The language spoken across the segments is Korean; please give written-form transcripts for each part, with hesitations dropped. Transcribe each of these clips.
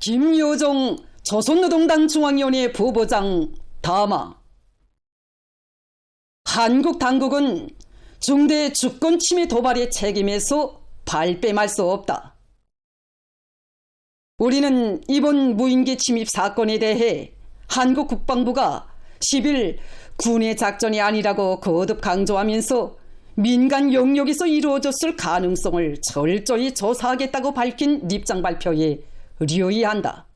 김여정 조선노동당 중앙위원회 부부장 담화. 한국 당국은 중대 주권 침해 도발의 책임에서 발뺌할 수 없다. 우리는 이번 무인기 침입 사건에 대해 한국 국방부가 10일 군의 작전이 아니라고 거듭 강조하면서 민간 영역에서 이루어졌을 가능성을 철저히 조사하겠다고 밝힌 입장 발표에留意한다.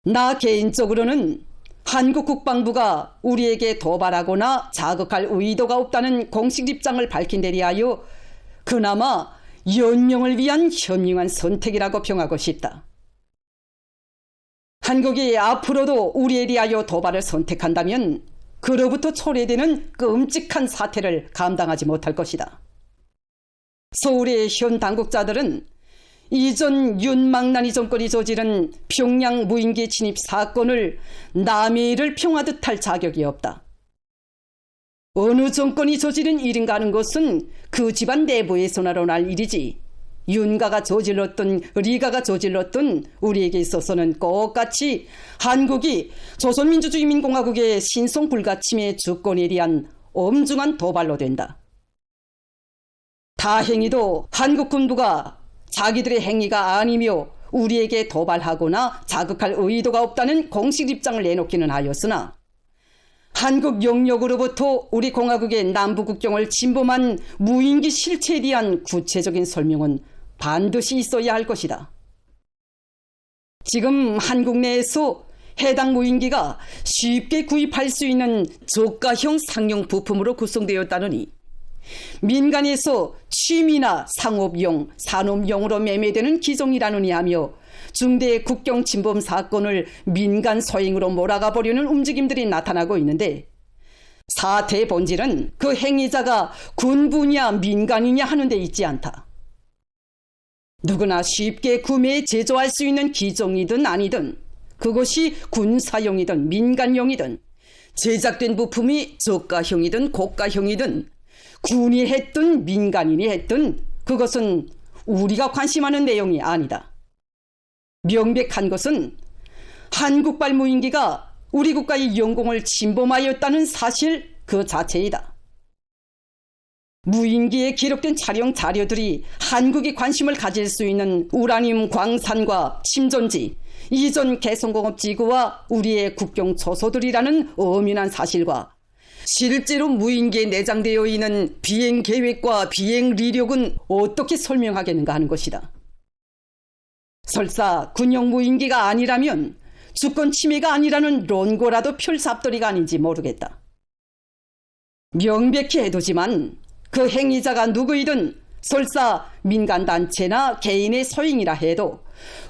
나 개인적으로는 한국 국방부가 우리에게 도발하거나 자극할 의도가 없다는 공식 입장을 밝힌 데 대하여 그나마 연명을 위한 현명한 선택이라고 평하고 싶다. 한국이 앞으로도 우리에 대하여 도발을 선택한다면 그로부터 초래되는 끔찍한 사태를 감당하지 못할 것이다. 서울의 현 당국자들은 이전 윤망나니 정권이 저지른 평양 무인기 진입 사건을 남의 일을 평하듯 할 자격이 없다. 어느 정권이 저지른 일인가 하는 것은 그 집안 내부에서나 날 일이지 윤가가 저질렀든 리가가 저질렀든 우리에게 있어서는 똑같이 한국이 조선민주주의인민공화국의 신성 불가침의 주권에 대한 엄중한 도발로 된다. 다행히도 한국 군부가 자기들의 행위가 아니며 우리에게 도발하거나 자극할 의도가 없다는 공식 입장을 내놓기는 하였으나 한국 영역으로부터 우리 공화국의 남부국경을 침범한 무인기 실체에 대한 구체적인 설명은 반드시 있어야 할 것이다. 지금 한국 내에서 해당 무인기가 쉽게 구입할 수 있는 저가형 상용 부품으로 구성되었다느니 민간에서 취미나 상업용, 산업용으로 매매되는 기종이라느니 하며 중대 국경 침범 사건을 민간 소행으로 몰아가 보려는 움직임들이 나타나고 있는데 사태의 본질은 그 행위자가 군부냐 민간이냐 하는 데 있지 않다. 누구나 쉽게 구매해 제조할 수 있는 기종이든 아니든 그것이 군사용이든 민간용이든 제작된 부품이 저가형이든 고가형이든 군이 했든 민간인이 했든 그것은 우리가 관심하는 내용이 아니다. 명백한 것은 한국발 무인기가 우리 국가의 영공을 침범하였다는 사실 그 자체이다. 무인기에 기록된 촬영 자료들이 한국이 관심을 가질 수 있는 우라늄 광산과 침전지, 이전 개성공업지구와 우리의 국경 초소들이라는 엄연한 사실과 실제로 무인기에 내장되어 있는 비행 계획과 비행 이력은 어떻게 설명하겠는가 하는 것이다. 설사 군용 무인기가 아니라면 주권 침해가 아니라는 론고라도 펼 삽돌이가 아닌지 모르겠다. 명백히 해두지만 그 행위자가 누구이든 설사 민간단체나 개인의 소행이라 해도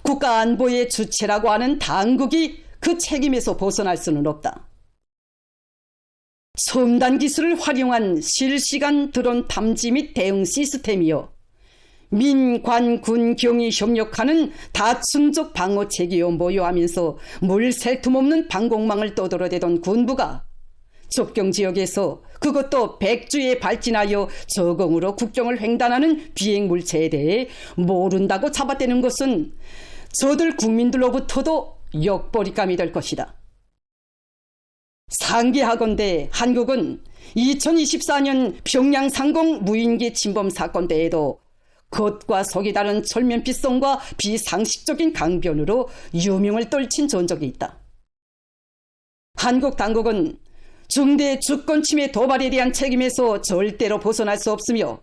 국가안보의 주체라고 하는 당국이 그 책임에서 벗어날 수는 없다. 첨단 기술을 활용한 실시간 드론 탐지 및 대응 시스템이요 민, 관, 군, 경이 협력하는 다층적 방어체계を보유하면서 물 셀 틈 없는 방공망을 떠들어대던 군부가 접경지역에서 그것도 백주에 발진하여 저공으로 국경을 횡단하는 비행물체에 대해 모른다고 잡아떼는 것은 저들 국민들로부터도 역벌이감이 될 것이다. 상기하건대 한국은 2024년 평양 상공 무인기 침범 사건 때에도 겉과 속이 다른 철면피성과 비상식적인 강변으로 유명을 떨친 전적이 있다. 한국 당국은 중대 주권 침해 도발에 대한 책임에서 절대로 벗어날 수 없으며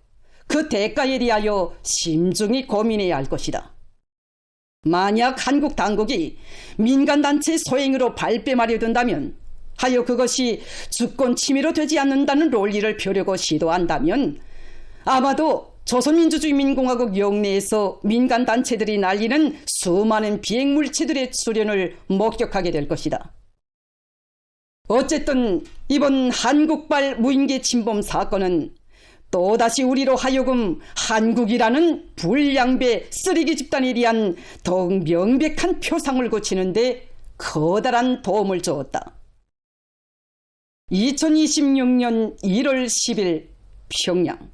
그 대가에 대하여 심중히 고민해야 할 것이다. 만약 한국 당국이 민간단체 소행으로 발뺌하려 든다면 하여 그것이 주권 침해로 되지 않는다는 논리를 펴려고 시도한다면 아마도 조선민주주의인민공화국 영내에서 민간단체들이 날리는 수많은 비행물체들의 출현을 목격하게 될 것이다. 어쨌든 이번 한국발 무인기 침범 사건은 또다시 우리로 하여금 한국이라는 불량배 쓰레기 집단에 대한 더욱 명백한 표상을 고치는 데 커다란 도움을 주었다. 2026년 1월 10일 평양